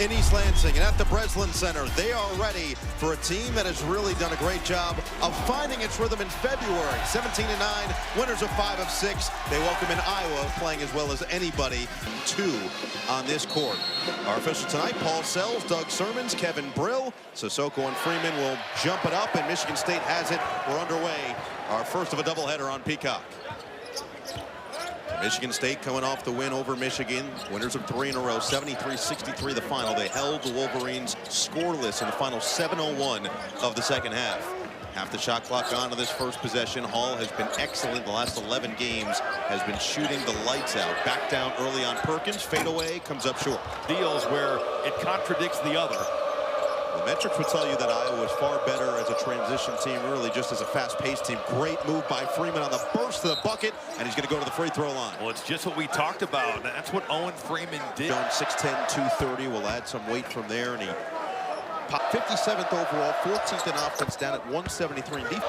in East Lansing and at the Breslin Center. They are ready for a team that has really done a great job of finding its rhythm in February. 17-9, winners of 5 of 6. They welcome in Iowa, playing as well as anybody. 2 on this court. Our officials tonight, Paul Sells, Doug Sermons, Kevin Brill. Sissoko and Freeman will jump it up, and Michigan State has it. We're underway. Our first of a doubleheader on Peacock. Michigan State coming off the win over Michigan. Winners of 3 in a row, 73-63 the final. They held the Wolverines scoreless in the final 7:01 of the second half. Half the shot clock on to this first possession. Hall has been excellent the last 11 games, has been shooting the lights out. Back down early on Perkins, fade away, comes up short. Deals where it contradicts the other. The metrics would tell you that Iowa is far better as a transition team, really just as a fast-paced team. Great move by Freeman on the burst to the bucket, and he's going to go to the free throw line. Well, it's just what we talked about. That's what Owen Freeman did. 6'10", 230, will add some weight from there, and he popped 57th overall, 14th in offense, down at 173 in defense.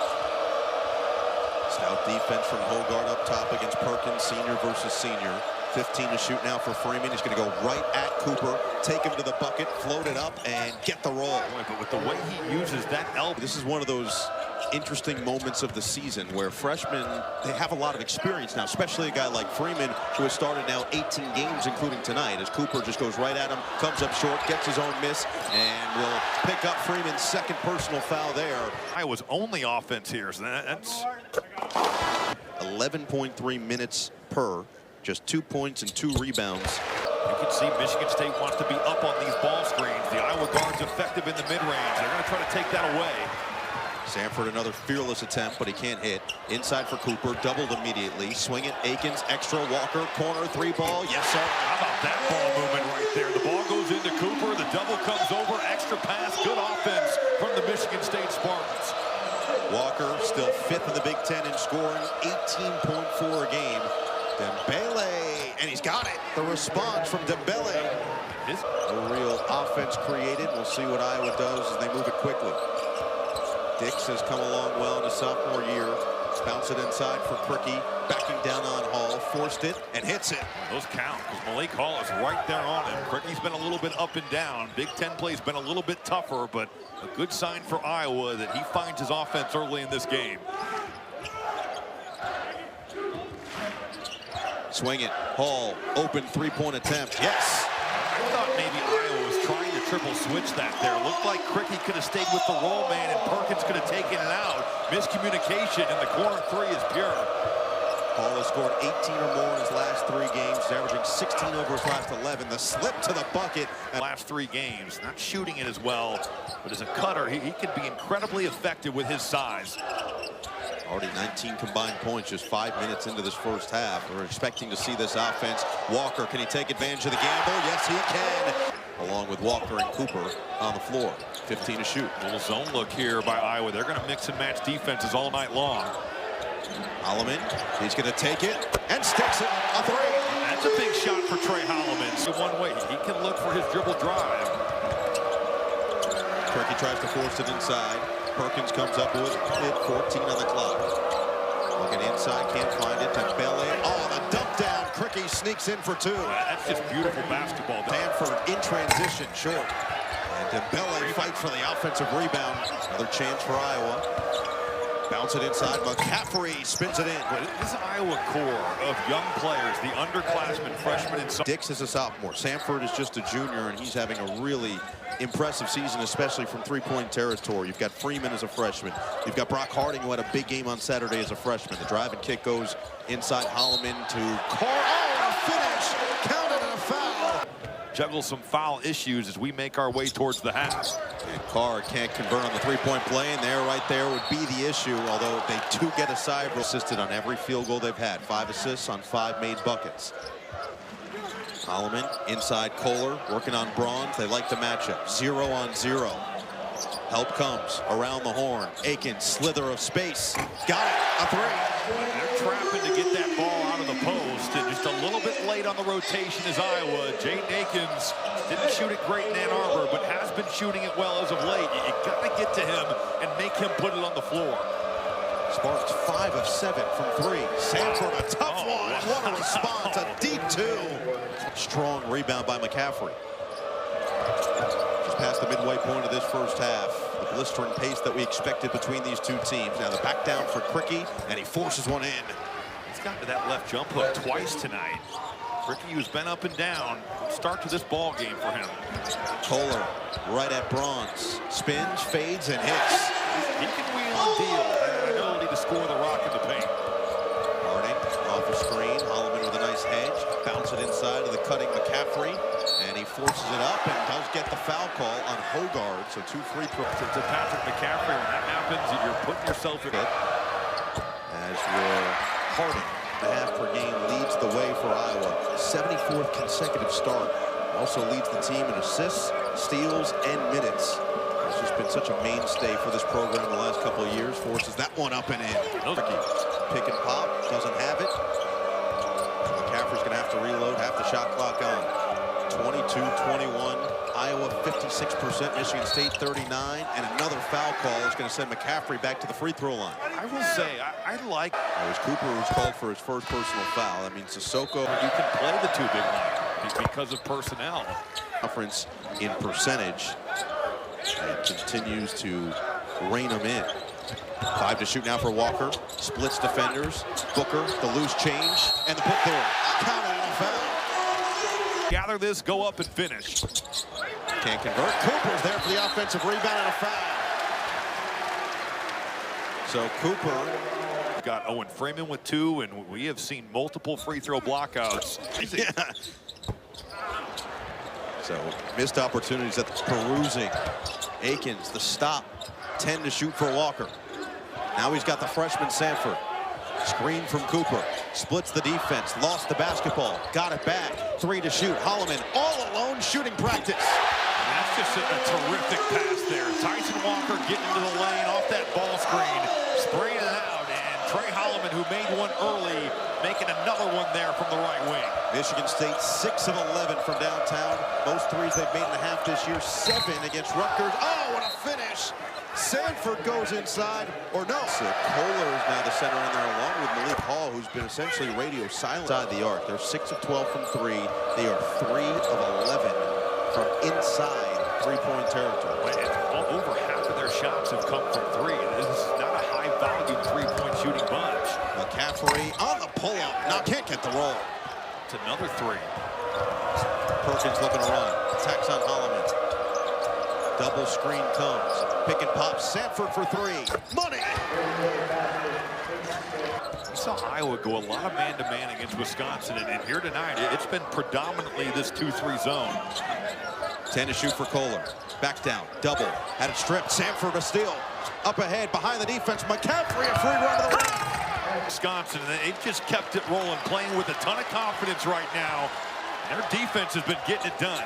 Stout defense from Hogard up top against Perkins, senior versus senior. 15 to shoot now for Freeman. He's going to go right at Cooper, take him to the bucket, float it up, and get the roll. But with the way he uses that elbow. This is one of those interesting moments of the season where freshmen, they have a lot of experience now, especially a guy like Freeman, who has started now 18 games, including tonight, as Cooper just goes right at him, comes up short, gets his own miss, and will pick up Freeman's second personal foul there. Iowa's only offense here, so that's 11.3 minutes per. Just 2 points and 2 rebounds. You can see Michigan State wants to be up on these ball screens. The Iowa guard's effective in the mid-range. They're going to try to take that away. Sanford, another fearless attempt, but he can't hit. Inside for Cooper, doubled immediately. Swing it, Akins, extra, Walker, corner, 3-ball. Yes, sir. How about that ball movement right there? The ball goes into Cooper. The double comes over. Extra pass. Good offense from the Michigan State Spartans. Walker still 5th in the Big Ten in scoring, 18.4 a game. Dembele, and he's got it. The response from Dembele. A real offense created. We'll see what Iowa does as they move it quickly. Dix has come along well in his sophomore year. Bounce it inside for Krikke. Backing down on Hall. Forced it and hits it. Those count because Malik Hall is right there on him. Krikke's been a little bit up and down. Big Ten play's been a little bit tougher, but a good sign for Iowa that he finds his offense early in this game. Swing it. Hall, open 3-point attempt. Yes. I thought maybe Iowa was trying to triple switch that there. Looked like Krikke could have stayed with the roll man and Perkins could have taken it out. Miscommunication, and the corner 3 is pure. Hall has scored 18 or more in his last 3 games. He's averaging 16 over his last 11. The slip to the bucket. Last 3 games, not shooting it as well, but as a cutter, he can be incredibly effective with his size. Already 19 combined points just 5 minutes into this first half. We're expecting to see this offense. Walker, can he take advantage of the gamble? Yes, he can. Along with Walker and Cooper on the floor. 15 to shoot. A little zone look here by Iowa. They're going to mix and match defenses all night long. Holloman, he's going to take it and sticks it. A 3. That's a big shot for Trey Holloman. So one way, he can look for his dribble drive. Krikke tries to force it inside. Perkins comes up with it, 14 on the clock. Looking inside, can't find it. Dembele, oh, the dump down. Krikke sneaks in for 2. That's just beautiful basketball. Sanford in transition, short. And Dembele fights for the offensive rebound. Another chance for Iowa. Bounce it inside. McCaffrey spins it in. This Iowa core of young players, the underclassmen, freshmen, and Dix is a sophomore. Sanford is just a junior, and he's having a really impressive season, especially from 3-point territory. You've got Freeman as a freshman. You've got Brock Harding, who had a big game on Saturday as a freshman. The drive and kick goes inside Holloman to Carr. Oh, a finish! Counted and a foul! Juggle some foul issues as we make our way towards the half. And Carr can't convert on the 3-point play, and right there would be the issue, although they do get a side assisted on every field goal they've had. 5 assists on 5 made buckets. Holloman inside Kohler, working on Bronze. They like the matchup. 0 on 0. Help comes around the horn. Akins, slither of space. Got it. A 3. They're trapping to get that ball out of the post, and just a little bit late on the rotation is Iowa. Jaden Akins didn't shoot it great in Ann Arbor, but has been shooting it well as of late. You got to get to him and make him put it on the floor. Sparks 5 of 7 from 3. Sanford, a tough one. What a response. A deep 2. Strong rebound by McCaffrey. past the midway point of this first half. The blistering pace that we expected between these two teams. Now the back down for Krikke, and he forces one in. He's gotten to that left jump hook twice tonight. Krikke, who's been up and down, start to this ball game for him. Kohler right at Bronze. Spins, fades, and hits. He can wheel and deal. And an ability to score the rock in the paint. Harding off the screen. Holloman with a nice hedge. Bounce it inside of the cutting McCaffrey. And he forces it up and does get the foul call on Hogard. So 2 free throws. To Patrick McCaffrey, when that happens, you're putting yourself in it. As will Harding. The half per game leads the way for Iowa. 74th consecutive start. Also leads the team in assists, steals, and minutes. It's just been such a mainstay for this program the last couple of years. Forces that one up and in. Pick and pop, doesn't have it. McCaffrey's going to have to reload, half the shot clock on. 22-21, Iowa 56%, Michigan State 39, and another foul call is going to send McCaffrey back to the free throw line. I will say, I like... It was Cooper who's called for his first personal foul. That means Sissoko... You can play the two big lines because of personnel. Conference in percentage, and continues to rein them in. 5 to shoot now for Walker. Splits defenders. Booker, the loose change, and the put there. Counted on a foul. Gather this, go up and finish. Can't convert. Cooper's there for the offensive rebound and a foul. So Cooper got Owen Freeman with 2, and we have seen multiple free throw blockouts. Yeah. So missed opportunities at the perusing. Akins, the stop. 10 to shoot for Walker. Now he's got the freshman Sanford. Screen from Cooper. Splits the defense. Lost the basketball. Got it back. 3 to shoot. Holloman all alone shooting practice. And that's just a terrific pass there. Tyson Walker getting into the lane off that ball screen. Spraying it out. And Trey Holloman, who made one early, making another one there from the right wing. Michigan State 6 of 11 from downtown. Most threes they've made in the half this year. 7 against Rutgers. Oh, what a finish. Sanford goes inside, or no. So Kohler is now the center in there along with Malik Hall, who's been essentially radio silent inside the arc. They're 6 of 12 from 3. They are 3 of 11 from inside three-point territory. And over half of their shots have come from 3. This is not a high-volume three-point shooting bunch. McCaffrey on the pull-up. Now can't get the roll. It's another 3. Perkins looking to run. Attacks on Holloman. Double screen comes. Pick and pop. Sanford for 3. Money! We saw Iowa go a lot of man-to-man against Wisconsin, and here tonight, it's been predominantly this 2-3 zone. 10 to shoot for Kohler. Back down. Double. Had it stripped. Sanford a steal. Up ahead. Behind the defense. McCaffrey a free run to the rim. Wisconsin, and they've just kept it rolling, playing with a ton of confidence right now. Their defense has been getting it done.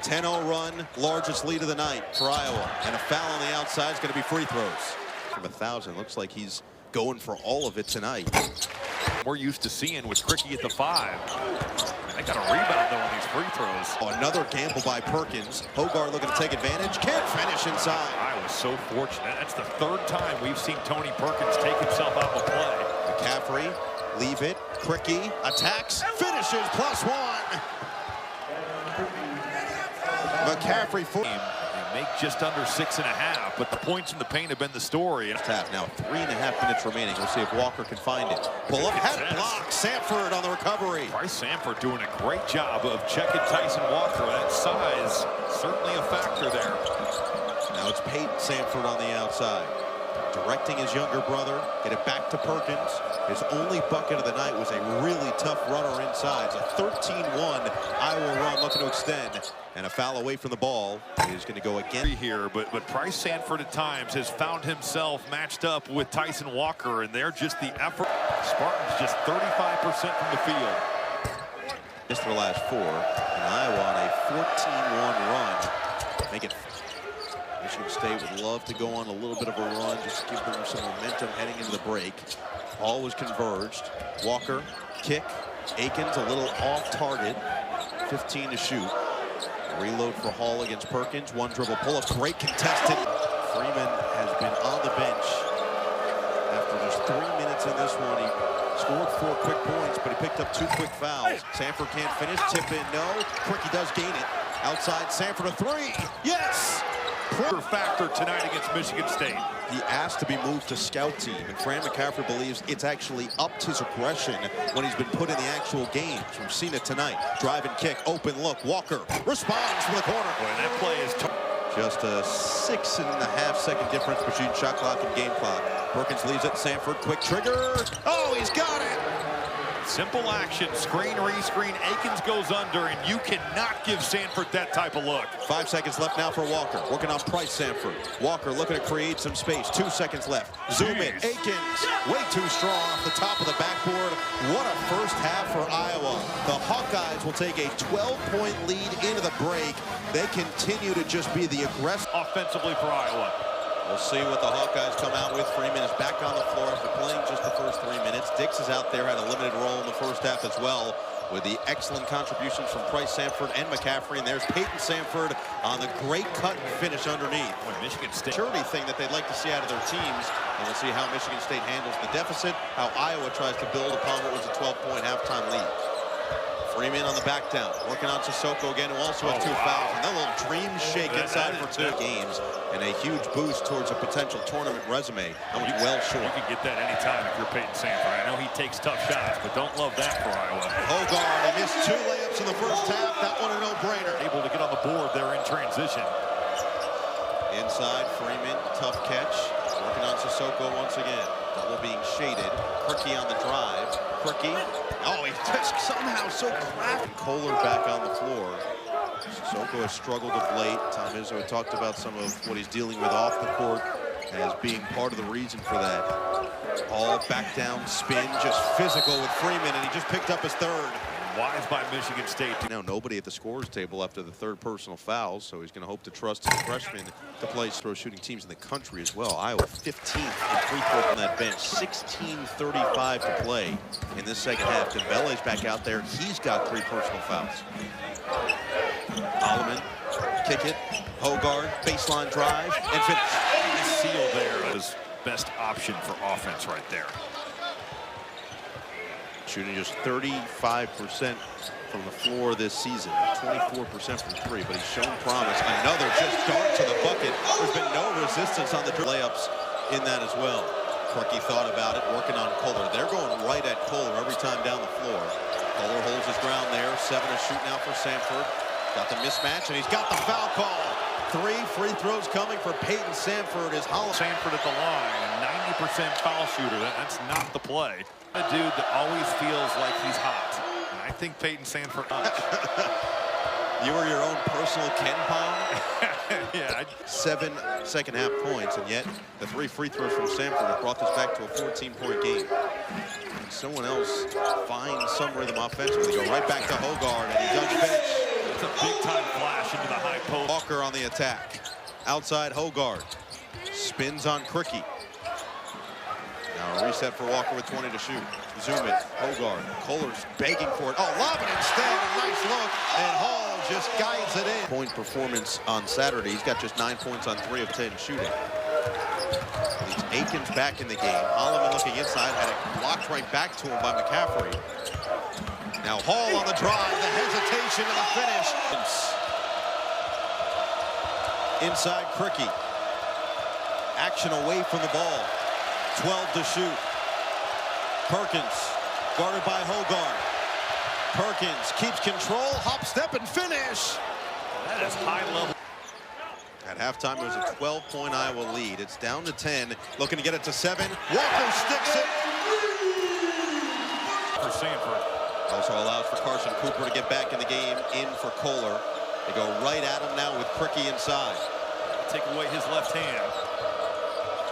10-0 run, largest lead of the night for Iowa. And a foul on the outside is going to be free throws. From 1,000, looks like he's going for all of it tonight. We're used to seeing with Krikke at the 5. And they got a rebound, though, on these free throws. Oh, another gamble by Perkins. Hogard looking to take advantage. Can't finish inside. I was so fortunate. That's the 3rd time we've seen Tony Perkins take himself out of play. McCaffrey, leave it. Krikke attacks, finishes, +1. McCaffrey for they make just under 6.5, but the points in the paint have been the story. Tap now, 3.5 minutes remaining. We'll see if Walker can find it. Pull up, head block. Sanford on the recovery. Bryce Sanford doing a great job of checking Tyson Walker. That size certainly a factor there. Now it's Peyton Sanford on the outside, directing his younger brother. Get it back to Perkins. His only bucket of the night was a really tough runner inside. It's a 13-1 Iowa run looking to extend. And a foul away from the ball. He's going to go again here, but Bryce Sanford at times has found himself matched up with Tyson Walker, and they're just the effort. Spartans just 35% from the field. Missed their last 4, and Iowa on a 14-1 run. Make it. Michigan State would love to go on a little bit of a run, just to give them some momentum heading into the break. Ball was converged. Walker, kick. Akins a little off target. 15 to shoot. Reload for Hall against Perkins. 1 dribble pull-up. Great contested. Freeman has been on the bench. After just 3 minutes in this one, he scored 4 quick points, but he picked up 2 quick fouls. Sanford can't finish. Tip in, no. Krikke does gain it. Outside, Sanford a three. Yes! Factor tonight against Michigan State. He asked to be moved to scout team, and Fran McCaffery believes it's actually upped his aggression when he's been put in the actual games. We've seen it tonight. Drive and kick, open look. Walker responds from the corner. Boy, that play is just a 6.5 second difference between shot clock and game clock. Perkins leaves it. Sanford, quick trigger. Oh, he's got it. simple action. Screen, rescreen. Akins goes under, and you cannot give Sanford that type of look. 5 seconds left now for Walker. Working on Price Sanford. Walker looking to create some space. 2 seconds left. Zoom in. Akins way too strong off the top of the backboard. What a first half for Iowa. The Hawkeyes will take a 12-point lead into the break. They continue to just be the aggressive offensively for Iowa. We'll see what the Hawkeyes come out with. Freeman is back on the floor after playing just the first 3 minutes. Dix is out there, had a limited role in the first half as well, with the excellent contributions from Price Sanford and McCaffery. And there's Peyton Sanford on the great cut and finish underneath. Boy, Michigan State. Maturity thing that they'd like to see out of their teams. And we'll see how Michigan State handles the deficit, how Iowa tries to build upon what was a 12-point halftime lead. Freeman on the back down, working on Sissoko again, who also has 2 fouls. And that little dream shake inside for 2 games, and a huge boost towards a potential tournament resume. That was well short. You can get that anytime if you're Peyton Sanford. I know he takes tough shots, but don't love that for Iowa. Hogarth, he missed 2 layups in the first half. That one a no-brainer. Able to get on the board there in transition. Inside, Freeman, tough catch. Working on Sissoko once again. Double being shaded. Perky on the drive. Perky. Oh, he just somehow so crafty. Kohler back on the floor. Sissoko has struggled of late. Tom Izzo had talked about some of what he's dealing with off the court as being part of the reason for that. All back down spin, just physical with Freeman, and he just picked up his 3rd. Wise by Michigan State. Now nobody at the scorer's table after the 3rd personal foul, so he's going to hope to trust his freshman to play throw shooting teams in the country as well. Iowa 15th in free throw on that bench, 16:35 to play in this second half. Dembele's back out there. He's got 3 personal fouls. Holloman, kick it. Hogarth, baseline drive, and finish. The seal there is best option for offense right there. Shooting just 35% from the floor this season, 24% from 3, but he's shown promise. Another just dart to the bucket. There's been no resistance on the layups in that as well. Perky thought about it, working on Kohler. They're going right at Kohler every time down the floor. Kohler holds his ground there. 7 to shoot now for Sanford. Got the mismatch, and he's got the foul call. 3 free throws coming for Peyton Sanford. Is Hollow Sanford at the line, a 90% foul shooter. That's not the play. A dude that always feels like he's hot. And I think Peyton Sanford. You were your own personal Ken Pom. Yeah. 7 second half points, and yet the 3 free throws from Sanford have brought this back to a 14-point game. And someone else finds some rhythm offensively. Go right back to Hogarth, and he does finish. It's a big-time flash into the high post. Walker on the attack. Outside Hogarth. Spins on Cricky. Now a reset for Walker with 20 to shoot. Zoom it. Hogarth. Kohler's begging for it. Oh, lob it instead. A nice look. And Hall just guides it in. Point performance on Saturday. He's got just 9 points on 3 of 10 shooting. Leaves Akins back in the game. Holloman looking inside. Had it blocked right back to him by McCaffery. Now Hall on the drive. The hesitation and the finish. Inside Cricky. Action away from the ball. 12 to shoot. Perkins guarded by Hogarth. Perkins keeps control, hop, step, and finish. That is high level. At halftime, it was a 12-point Iowa lead. It's down to 10, looking to get it to 7. Walker sticks it. For Sanford. Also allows for Carson Cooper to get back in the game, in for Kohler. They go right at him now with Cricky inside. Take away his left hand.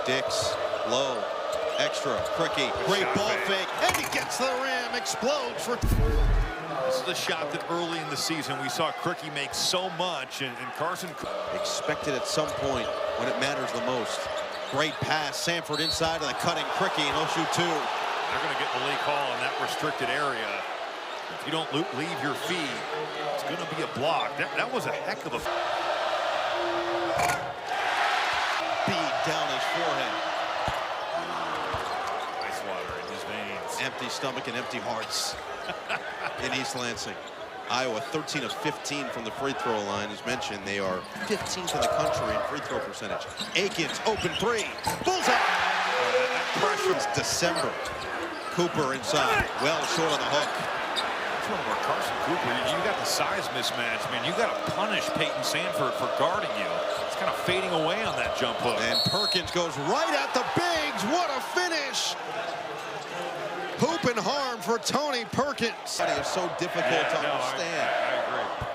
Dix, low, extra, Cricky, great ball fake, and he gets the rim, explodes for... This is a shot that early in the season we saw Cricky make so much, and Carson... Expected at some point when it matters the most. Great pass, Sanford inside of the cutting Cricky, and he'll shoot 2. They're going to get the lead call in that restricted area. If you don't leave your feet, it's going to be a block. That was a heck of a... Bead down his forehead. Ice water in his veins. Empty stomach and empty hearts in East Lansing. Iowa 13 of 15 from the free throw line. As mentioned, they are 15th in the country in free throw percentage. Akins, open three. Bullseye! Pressure. December. Cooper inside. Well short on the hook. That's one of our Carson Cooper. You got the size mismatch, man. You got to punish Peyton Sandfort for guarding you. It's kind of fading away on that jump hook. And Perkins goes right at the bigs. What a finish! Hoop and harm for Tony Perkins. It's so difficult to understand. I agree.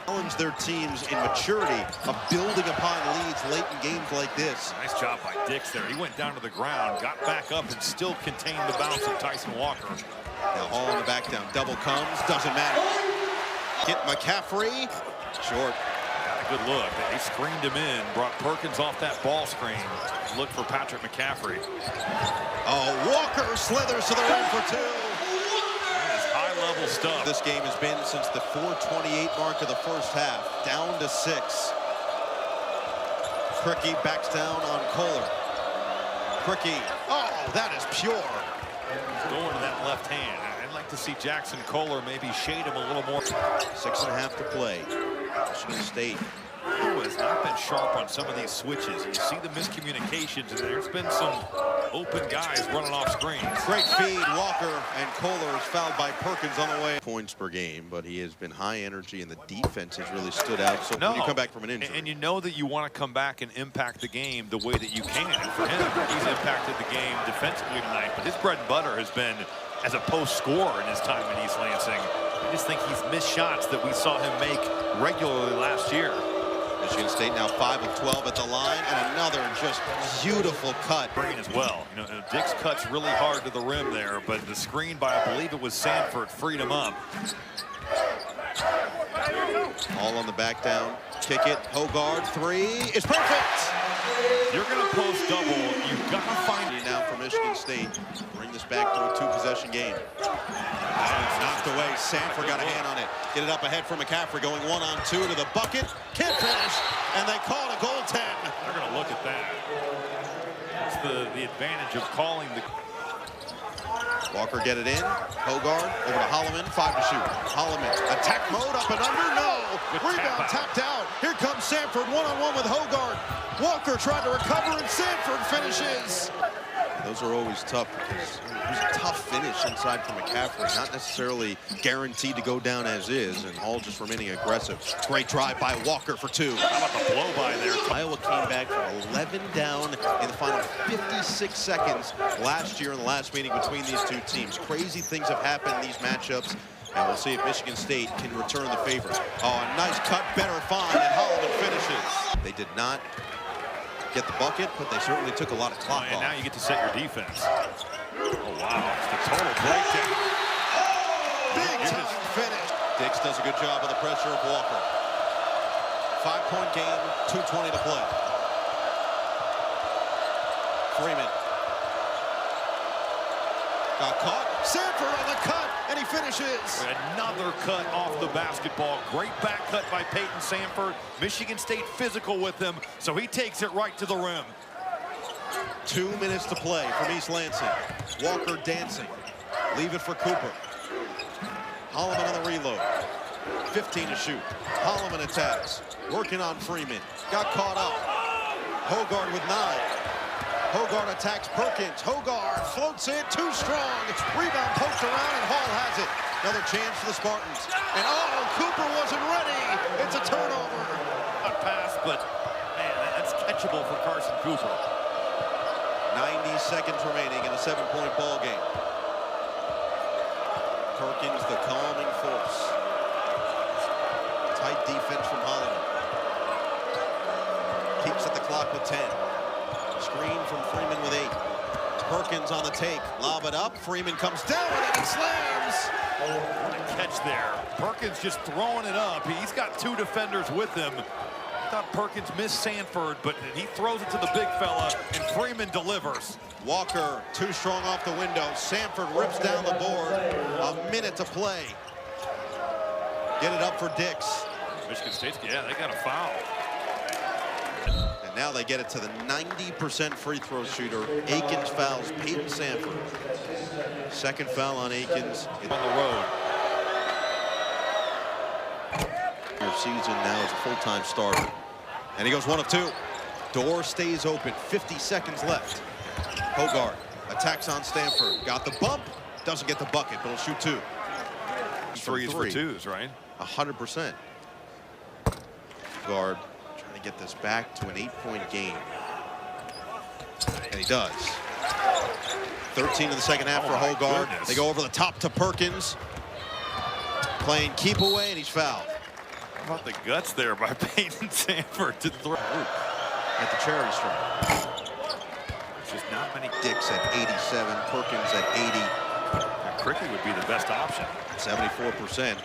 Challenge their teams in maturity of building upon leads late in games like this. Nice job by Dix there. He went down to the ground, got back up, and still contained the bounce of Tyson Walker. Now Hall in the back down. Double comes. Doesn't matter. Hit McCaffrey. Short. Got a good look. They screened him in, brought Perkins off that ball screen. Look for Patrick McCaffrey. Oh, Walker slithers to the rim for two. That is high-level stuff. This game has been since the 4:28 mark of the first half. Down to 6. Krikke backs down on Kohler. Krikke. Oh, that is pure. He's going to that left hand. I'd like to see Jackson Kohler maybe shade him a little more. 6.5 to play. Michigan State. Who has not been sharp on some of these switches. You see the miscommunications, and there's been some open guys running off screens. Great feed. Walker and Kohler is fouled by Perkins on the way. Points per game, but he has been high energy, and the defense has really stood out. So when you come back from an injury. And you know that you want to come back and impact the game the way that you can. And for him, he's impacted the game defensively tonight. But his bread and butter has been as a post scorer in his time in East Lansing. I just think he's missed shots that we saw him make regularly last year. Michigan State now 5 of 12 at the line, and another just beautiful cut. Screen as well. You know, Dix cuts really hard to the rim there, but the screen by, I believe it was Sandfort, freed him up. All on the back down. Kick it. Hoggard, three is perfect. You're going to post double. You've got to find it now for Michigan State. Bring this back to a 2-possession game. Knocked away. Sandfort got a hand on it. Get it up ahead for McCaffrey, going 1-on-2 to the bucket. Can't finish, and they call it a goaltend. They're going to look at that. That's the advantage of calling the... Walker get it in. Hoggard over to Holloman. 5 to shoot. Holloman, attack mode, up and under. No! Rebound tapped out. Here comes Sandfort, 1-on-1 with Hoggard. Walker tried to recover, and Sandfort finishes. Those are always tough because it was a tough finish inside for McCaffrey. Not necessarily guaranteed to go down as is, and Hall just remaining aggressive. Great drive by Walker for 2. How about the blow by there? Iowa came back from 11 down in the final 56 seconds last year in the last meeting between these two teams. Crazy things have happened in these matchups, and we'll see if Michigan State can return the favor. Oh, a nice cut, better find, and Holloman finishes. They did not get the bucket, but they certainly took a lot of clock off. And now you get to set your defense. Oh, wow. It's the total breakdown. Big time finish. Dix does a good job of the pressure of Walker. 5-point game, 2:20 to play. Freeman. Got caught. Sandfort on the cut, and he finishes. Another cut off the basketball. Great back cut by Peyton Sandfort. Michigan State physical with him, so he takes it right to the rim. 2 minutes to play from East Lansing. Walker dancing. Leave it for Cooper. Holloman on the reload. 15 to shoot. Holloman attacks. Working on Freeman. Got caught up. Hoggard with 9. Hoggard attacks Perkins. Hoggard floats it, too strong. Rebound poked around, and Hall has it. Another chance for the Spartans. And oh, Cooper wasn't ready. It's a turnover. Not pass, but man, that's catchable for Carson Cooper. 90 seconds remaining in a 7-point ball game. Perkins, the calming force. Tight defense from Holloman. Keeps at the clock with 10. Screen from Freeman with 8. Perkins on the take. Lob it up. Freeman comes down with it and slams. What a catch there. Perkins just throwing it up. He's got 2 defenders with him. I thought Perkins missed Sandfort, but he throws it to the big fella, and Freeman delivers. Walker, too strong off the window. Sandfort rips down the board. A minute to play. Get it up for Dix. Michigan State's, yeah, they got a foul. And now they get it to the 90% free throw shooter. Akins fouls Peyton Sandfort. Second foul on Akins. On the road. season, now as a full-time starter. And he goes 1 of 2. Door stays open, 50 seconds left. Hoggard attacks on Stanford. Got the bump, doesn't get the bucket, but he'll shoot 2. Threes for 2s, right? 100%. Hoggard trying to get this back to an 8-point game. And he does. 13 in the second half for Hoggard. Goodness. They go over the top to Perkins. Playing keep away, and he's fouled. How about the guts there by Peyton Sandford to throw? At the charity stripe. There's just not many. Dix at 87, Perkins at 80. Cricket would be the best option. 74%.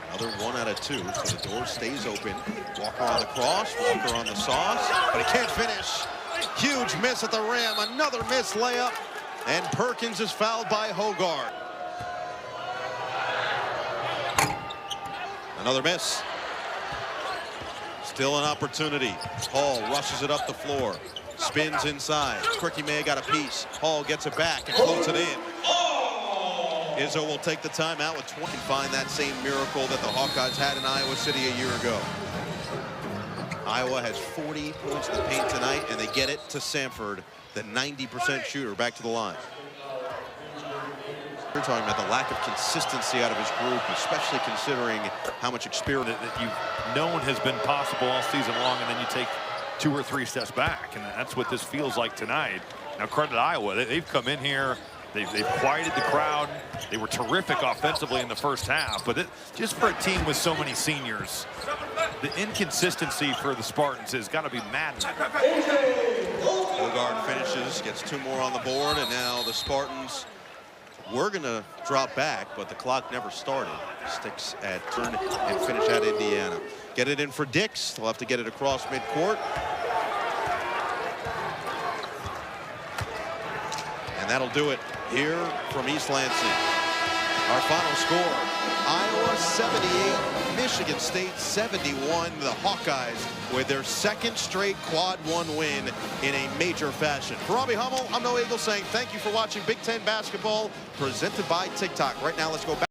Another 1 out of 2, so the door stays open. Walker on the cross, Walker on the sauce, but he can't finish. Huge miss at the rim, another missed layup, and Perkins is fouled by Hoggard. Another miss. Still an opportunity. Hall rushes it up the floor, spins inside. Cricky May got a piece. Hall gets it back and floats it in. Izzo will take the timeout with 20 and find that same miracle that the Hawkeyes had in Iowa City a year ago. Iowa has 40 points in the paint tonight, and they get it to Sandford, the 90% shooter, back to the line. We're talking about the lack of consistency out of his group, especially considering how much experience that you've known has been possible all season long, and then you take 2 or 3 steps back, and that's what this feels like tonight. Now, credit Iowa. They've come in here. They've quieted the crowd. They were terrific offensively in the first half, but just for a team with so many seniors, the inconsistency for the Spartans has got to be maddening. Hoggard finishes, gets 2 more on the board, and now the Spartans were going to drop back, but the clock never started. Sticks at turn and finish at Indiana. Get it in for Dix. They'll have to get it across midcourt. And that'll do it here from East Lansing. Our final score, Iowa 78, Michigan State 71. The Hawkeyes with their 2nd straight quad 1 win in a major fashion. For Robbie Hummel, I'm Noah Eagle saying thank you for watching Big Ten basketball presented by TikTok. Right now, let's go back.